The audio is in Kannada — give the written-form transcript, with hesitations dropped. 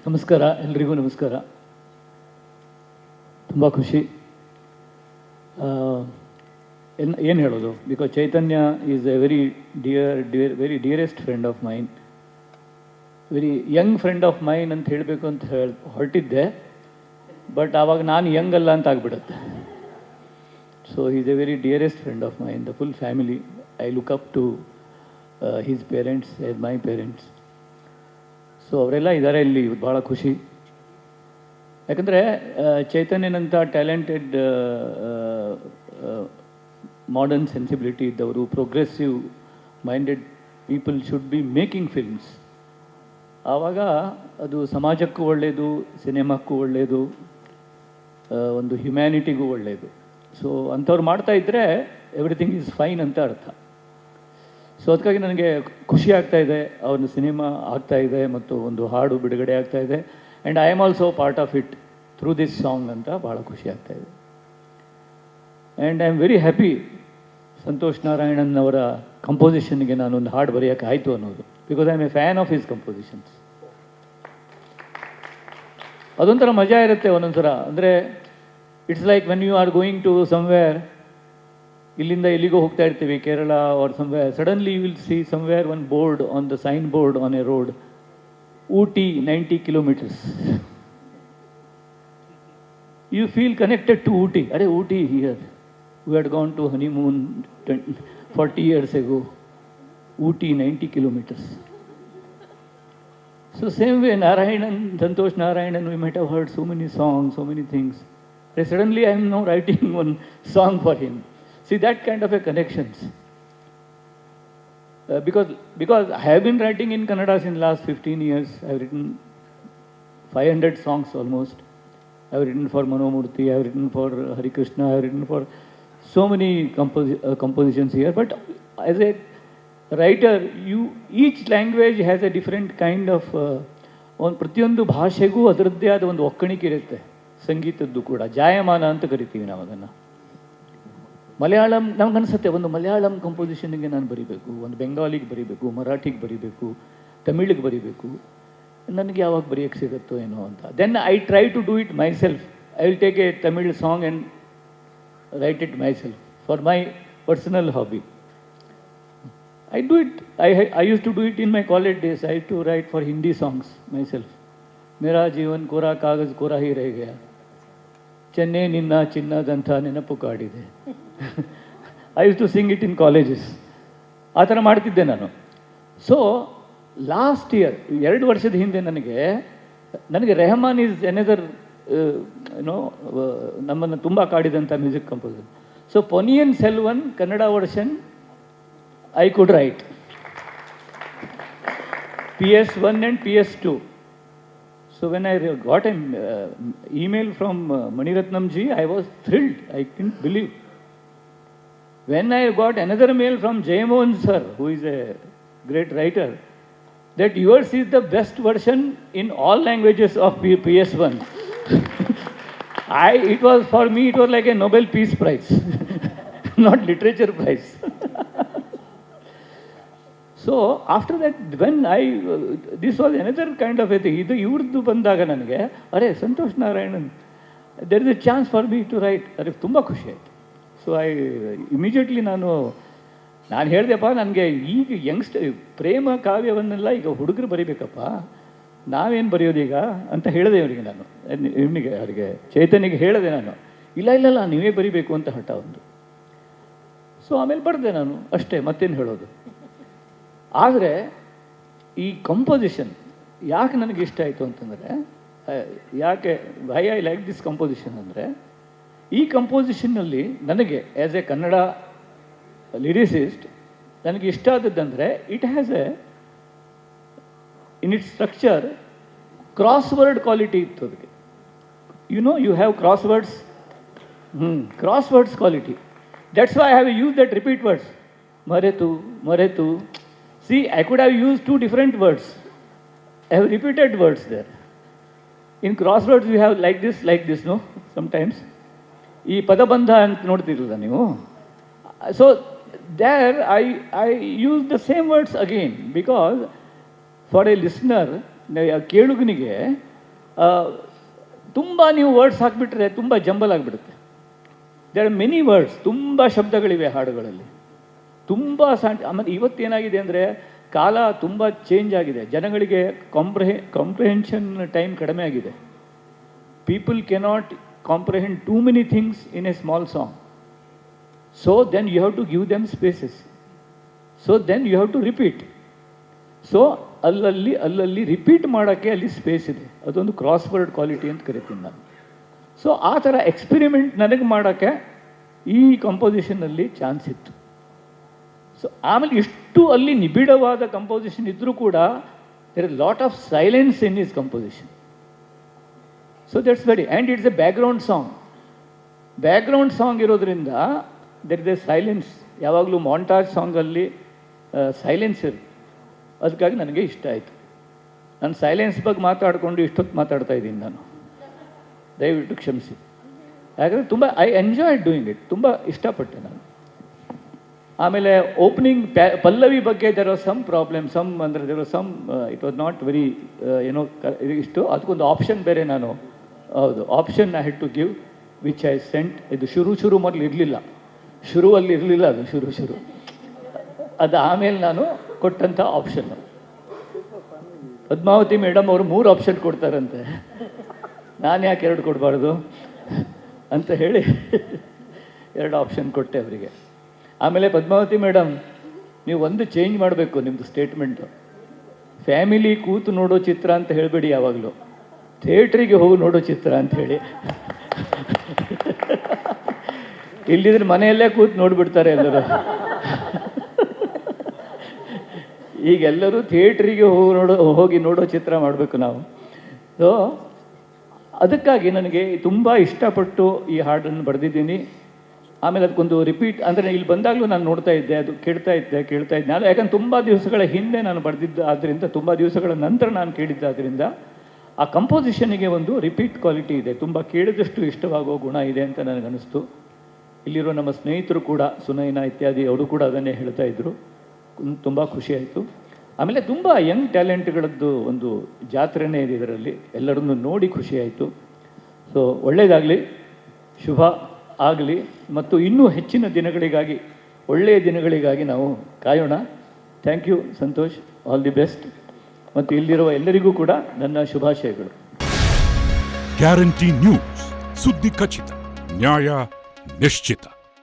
ನಮಸ್ಕಾರ, ಎಲ್ರಿಗೂ ನಮಸ್ಕಾರ. ತುಂಬ ಖುಷಿ. ಏನು ಹೇಳೋದು, because Chaitanya is a very dearest friend of main, very Young friend of main ಅಂತ ಹೇಳಬೇಕು ಅಂತ ಹೊರಟಿದ್ದೆ, ಬಟ್ ಆವಾಗ ನಾನು ಯಂಗ್ ಅಲ್ಲ ಅಂತ ಆಗ್ಬಿಡುತ್ತೆ. So is a very dearest friend of mine, the full family. I look up to his parents as my parents. So ಅವರೆಲ್ಲ ಇದ್ದಾರೆ ಇಲ್ಲಿ, ಭಾಳ ಖುಷಿ. ಯಾಕಂದರೆ ಚೈತನ್ಯನಂಥ ಟ್ಯಾಲೆಂಟೆಡ್ ಮಾಡರ್ನ್ ಸೆನ್ಸಿಬಿಲಿಟಿ ಇದ್ದವರು, progressive minded people should be making films. ಆವಾಗ ಅದು ಸಮಾಜಕ್ಕೂ ಒಳ್ಳೆಯದು, ಸಿನಿಮಾಕ್ಕೂ ಒಳ್ಳೆಯದು, ಒಂದು ಹ್ಯುಮ್ಯಾನಿಟಿಗೂ ಒಳ್ಳೆಯದು. ಸೊ ಅಂಥವ್ರು ಮಾಡ್ತಾಯಿದ್ರೆ ಎವ್ರಿಥಿಂಗ್ ಈಸ್ ಫೈನ್ ಅಂತ ಅರ್ಥ. ಸೊ ಅದಕ್ಕಾಗಿ ನನಗೆ ಖುಷಿ ಆಗ್ತಾಯಿದೆ, ಅವನ ಸಿನಿಮಾ ಆಗ್ತಾಯಿದೆ ಮತ್ತು ಒಂದು ಹಾಡು ಬಿಡುಗಡೆ ಆಗ್ತಾಯಿದೆ. And I am also part of it through this song ಅಂತ ಭಾಳ ಖುಷಿ ಆಗ್ತಾಯಿದೆ. And I am very happy Santosh Narayanan ಅವರ ಕಂಪೋಸಿಷನ್ಗೆ ನಾನೊಂದು ಹಾಡು ಬರೆಯೋಕ್ಕೆ ಆಯಿತು ಅನ್ನೋದು, because I am a fan of his compositions. ಅದೊಂಥರ ಮಜಾ ಇರುತ್ತೆ ಒಂದೊಂದು ಥರ. ಅಂದರೆ it's like when you are going to somewhere, ಇಲ್ಲಿಂದ ಎಲ್ಲಿಗೋ ಹೋಗ್ತಾ ಇರ್ತೀವಿ, Kerala or somewhere, suddenly you will see somewhere one board on the sign board on a road, Ooty 90 kilometers. You feel connected to Ooty. Are Ooty here? We had gone to honeymoon 40 years ago. Ooty 90 kilometers. So same way Narayanan, Santosh Narayanan, we might have heard so many songs, so many things. And suddenly I am now writing one song for him. See that kind of a connections. Because I have been writing in Kannada since last 15 years. I have written 500 songs almost. I have written for Manomurthy, I have written for Hari Krishna, I have written for so many compositions here. But as a writer, each language has a different kind of ಒಂದು ಪ್ರತಿಯೊಂದು ಭಾಷೆಗೂ ಅದರದ್ದೇ ಆದ ಒಂದು ಒಕ್ಕಣಿಕೆ ಇರುತ್ತೆ. ಸಂಗೀತದ್ದು ಕೂಡ ಜಾಯಮಾನ ಅಂತ ಕರಿತೀವಿ ನಾವು ಅದನ್ನು. ಮಲಯಾಳಂ ನಮಗನ್ಸುತ್ತೆ, ಒಂದು ಮಲಯಾಳಂ ಕಂಪೋಸಿಷನ್ಗೆ ನಾನು ಬರೀಬೇಕು, ಒಂದು ಬೆಂಗಾಲಿಗೆ ಬರೀಬೇಕು, ಮರಾಠಿಗೆ ಬರೀಬೇಕು, ತಮಿಳಿಗೆ ಬರೀಬೇಕು, ನನಗೆ ಯಾವಾಗ ಬರೆಯೋಕ್ಕೆ ಸಿಗುತ್ತೋ ಏನೋ ಅಂತ. Then I try to do it myself. I will take a Tamil song and write it myself for my personal hobby. I do it. I use to do it in my college days. I to write for Hindi songs myself. ಮೇರಾ ಜೀವನ್ ಕೋರಾ ಕಾಗಜ್ ಕೋರಾ ಹಿ ರಹ ಗಯಾ, ಚೆನ್ನೆ ನಿನ್ನ ಚಿನ್ನದಂಥ ನೆನಪು ಕಾಡಿದೆ. I use to sing it in colleges. ಆ ಥರ ಮಾಡ್ತಿದ್ದೆ ನಾನು. ಸೊ ಲಾಸ್ಟ್ ಇಯರ್, 2 ವರ್ಷದ ಹಿಂದೆ ನನಗೆ ರೆಹಮಾನ್ ಈಸ್ ಎನದರ್ ನಮ್ಮನ್ನು ತುಂಬ ಕಾಡಿದಂಥ music composer. So Ponniyin Selvan Kannada version I could write, PS1 and PS2. So when I got an email from Maniratnam ji, I was thrilled. I couldn't believe. When I got another mail from Jayamohan sir, who is a great writer, that yours is the best version in all languages of PS1. It was, for me, it was like a Nobel Peace Prize, not literature prize. So after that, when this was another kind of a thing. ಇದು ಇವ್ರದ್ದು ಬಂದಾಗ ನನಗೆ, ಅರೆ Santosh Narayanan, there is a chance for me to write. ಅರೆ ತುಂಬ ಖುಷಿ ಆಯಿತು. ಸೊ ಇಮಿಡಿಯೇಟ್ಲಿ ನಾನು ಹೇಳಿದೆಪ್ಪ, ನನಗೆ ಈಗ ಪ್ರೇಮ ಕಾವ್ಯವನ್ನೆಲ್ಲ ಈಗ ಹುಡುಗರು ಬರೀಬೇಕಪ್ಪ, ನಾವೇನು ಬರೆಯೋದೀಗ ಅಂತ ಹೇಳಿದೆ ಇವರಿಗೆ. ನಾನು ಅವರಿಗೆ ಚೈತನ್ಯಗೆ ಹೇಳಿದೆ ನಾನು, ಇಲ್ಲ ನೀವೇ ಬರೀಬೇಕು ಅಂತ ಹಠ ಒಂದು. ಸೊ ಆಮೇಲೆ ಬರೆದೆ ನಾನು ಅಷ್ಟೇ, ಮತ್ತೇನು ಹೇಳೋದು. ಆದರೆ ಈ ಕಂಪೋಸಿಷನ್ ಯಾಕೆ ನನಗೆ ಇಷ್ಟ ಆಯಿತು ಅಂತಂದರೆ, why I like this composition ಅಂದರೆ, ಈ ಕಂಪೋಸಿಷನ್ನಲ್ಲಿ ನನಗೆ ಆ್ಯಸ್ ಎ ಕನ್ನಡ ಲಿರಿಸಿಸ್ಟ್ ನನಗೆ ಇಷ್ಟ ಆದದ್ದಂದರೆ, it has in its structure crossword quality ಇತ್ತು ಅದಕ್ಕೆ. You have crosswords quality. That's why I have use that repeat words. ಮರೆತು. See, I could have used 2 different words. I have repeated words there. In crosswords, you have like this, no? Sometimes. ಈ ಪದಬಂಧ ಅಂತ ನೋಡ್ತಿರಲ್ಲ ನೀವು. So there I use the same words again, because for a listener, ಕೇಳುಗನಿಗೆ ತುಂಬ ನೀವು ವರ್ಡ್ಸ್ ಹಾಕಿಬಿಟ್ರೆ ತುಂಬ ಜಂಬಲ್ ಆಗಿಬಿಡುತ್ತೆ. ದೇರ್ ಆರ್ ಮೆನಿ ವರ್ಡ್ಸ್, ತುಂಬ ಶಬ್ದಗಳಿವೆ ಹಾಡುಗಳಲ್ಲಿ, ತುಂಬ ಆಮೇಲೆ ಇವತ್ತೇನಾಗಿದೆ ಅಂದರೆ ಕಾಲ ತುಂಬ ಚೇಂಜ್ ಆಗಿದೆ, ಜನಗಳಿಗೆ ಕಾಂಪ್ರಿಹೆನ್ಷನ್ ಟೈಮ್ ಕಡಿಮೆ ಆಗಿದೆ. People cannot comprehend too many things in a small song. So then you have to give them spaces. So then you have to repeat. So ಅಲ್ಲಲ್ಲಿ ರಿಪೀಟ್ ಮಾಡೋಕ್ಕೆ ಅಲ್ಲಿ ಸ್ಪೇಸ್ ಇದೆ. ಅದೊಂದು ಕ್ರಾಸ್ ವರ್ಡ್ ಕ್ವಾಲಿಟಿ ಅಂತ ಕರಿತೀನಿ ನಾನು. ಸೊ ಆ ಥರ ಎಕ್ಸ್ಪೆರಿಮೆಂಟ್ ನನಗೆ ಮಾಡೋಕ್ಕೆ ಈ ಕಂಪೋಸಿಷನಲ್ಲಿ ಚಾನ್ಸ್ ಇತ್ತು. ಸೊ ಆಮೇಲೆ ಇಷ್ಟು ಅಲ್ಲಿ ನಿಬಿಡವಾದ ಕಂಪೋಸಿಷನ್ ಇದ್ದರೂ ಕೂಡ there is lot of silence in his composition. So that's very, and it's a background song. Background song ಇರೋದ್ರಿಂದ ದೆರ್ ಇಸ್ ಎ ಸೈಲೆನ್ಸ್. ಯಾವಾಗಲೂ ಮಾಂಟಾಜ್ ಸಾಂಗಲ್ಲಿ ಸೈಲೆನ್ಸ್ ಇರುತ್ತೆ. ಅದಕ್ಕಾಗಿ ನನಗೆ ಇಷ್ಟ ಆಯಿತು. ನಾನು ಸೈಲೆನ್ಸ್ ಬಗ್ಗೆ ಮಾತಾಡಿಕೊಂಡು ಇಷ್ಟೊತ್ತು ಮಾತಾಡ್ತಾ ಇದ್ದೀನಿ ನಾನು, ದಯವಿಟ್ಟು ಕ್ಷಮಿಸಿ. ಯಾಕಂದರೆ ತುಂಬ ಐ ಎಂಜಾಯ್ ಡೂಯಿಂಗ್ ಇಟ್, ತುಂಬ ಇಷ್ಟಪಟ್ಟೆ ನಾನು. ಆಮೇಲೆ ಓಪನಿಂಗ್ ಪಲ್ಲವಿ ಬಗ್ಗೆ ದೇರ್ ವಾಸ್ ಸಮ್ ಪ್ರಾಬ್ಲಮ್, ಅಂದರೆ there was some, it was not very ಏನೋ ಇಷ್ಟು. ಅದಕ್ಕೊಂದು ಆಪ್ಷನ್ ಬೇರೆ ನಾನು, ಹೌದು, option I had to give which I sent. ಇದು ಶುರು ಮೊದಲು ಇರಲಿಲ್ಲ, ಶುರುವಲ್ಲಿ ಇರಲಿಲ್ಲ ಅದು, ಶುರು ಅದು ಆಮೇಲೆ ನಾನು ಕೊಟ್ಟಂಥ ಆಪ್ಷನ್ನು. ಪದ್ಮಾವತಿ ಮೇಡಮ್ ಅವರು 3 ಆಪ್ಷನ್ ಕೊಡ್ತಾರಂತೆ, ನಾನು ಯಾಕೆ 2 ಕೊಡಬಾರ್ದು ಅಂತ ಹೇಳಿ 2 ಆಪ್ಷನ್ ಕೊಟ್ಟೆ ಅವರಿಗೆ. ಆಮೇಲೆ ಪದ್ಮಾವತಿ ಮೇಡಮ್, ನೀವು ಒಂದು ಚೇಂಜ್ ಮಾಡಬೇಕು ನಿಮ್ಮದು ಸ್ಟೇಟ್ಮೆಂಟು. ಫ್ಯಾಮಿಲಿ ಕೂತು ನೋಡೋ ಚಿತ್ರ ಅಂತ ಹೇಳಬೇಡಿ, ಯಾವಾಗಲೂ ಥಿಯೇಟ್ರಿಗೆ ಹೋಗಿ ನೋಡೋ ಚಿತ್ರ ಅಂತ ಹೇಳಿ. ಇಲ್ಲಿದ್ರೆ ಮನೆಯಲ್ಲೇ ಕೂತು ನೋಡಿಬಿಡ್ತಾರೆ ಎಲ್ಲರೂ. ಈಗೆಲ್ಲರೂ ಥಿಯೇಟ್ರಿಗೆ ಹೋಗಿ ನೋಡೋ ಚಿತ್ರ ಮಾಡಬೇಕು ನಾವು. ಸೊ ಅದಕ್ಕಾಗಿ ನನಗೆ ತುಂಬ ಇಷ್ಟಪಟ್ಟು ಈ ಹಾಡನ್ನು ಬರೆದಿದ್ದೀನಿ. ಆಮೇಲೆ ಅದಕ್ಕೊಂದು ರಿಪೀಟ್, ಅಂದರೆ ಇಲ್ಲಿ ಬಂದಾಗಲೂ ನಾನು ನೋಡ್ತಾ ಇದ್ದೆ, ಅದು ಕೇಳ್ತಾ ಇದ್ದೆ ನಾನು. ಯಾಕಂದ್ರೆ ತುಂಬ ದಿವಸಗಳ ಹಿಂದೆ ನಾನು ಬರೆದಿದ್ದ ಆದ್ದರಿಂದ, ತುಂಬ ದಿವಸಗಳ ನಂತರ ನಾನು ಕೇಳಿದ್ದಾದ್ದರಿಂದ ಆ ಕಂಪೋಸಿಷನಿಗೆ ಒಂದು ರಿಪೀಟ್ ಕ್ವಾಲಿಟಿ ಇದೆ, ತುಂಬ ಕೇಳಿದಷ್ಟು ಇಷ್ಟವಾಗೋ ಗುಣ ಇದೆ ಅಂತ ನನಗನ್ನಿಸ್ತು. ಇಲ್ಲಿರೋ ನಮ್ಮ ಸ್ನೇಹಿತರು ಕೂಡ, ಸುನೈನಾ ಇತ್ಯಾದಿ, ಅವರು ಕೂಡ ಅದನ್ನೇ ಹೇಳ್ತಾ ಇದ್ದರು. ತುಂಬ ಖುಷಿಯಾಯಿತು. ಆಮೇಲೆ ತುಂಬ ಯಂಗ್ ಟ್ಯಾಲೆಂಟ್ಗಳದ್ದು ಒಂದು ಜಾತ್ರೆನೇ ಇದೆ ಇದರಲ್ಲಿ, ಎಲ್ಲರನ್ನು ನೋಡಿ ಖುಷಿಯಾಯಿತು. ಸೊ ಒಳ್ಳೆಯದಾಗಲಿ, ಶುಭ ಆಗಲಿ, ಮತ್ತು ಇನ್ನೂ ಹೆಚ್ಚಿನ ದಿನಗಳಿಗಾಗಿ, ಒಳ್ಳೆಯ ದಿನಗಳಿಗಾಗಿ ನಾವು ಕಾಯೋಣ. Thank you Santosh, all the best. ಮತ್ತು ಇಲ್ಲಿರುವ ಎಲ್ಲರಿಗೂ ಕೂಡ ನನ್ನ ಶುಭಾಶಯಗಳು. ಗ್ಯಾರಂಟಿ ನ್ಯೂಸ್, ಸುದ್ದಿ ಖಚಿತ, ನ್ಯಾಯ ನಿಶ್ಚಿತ.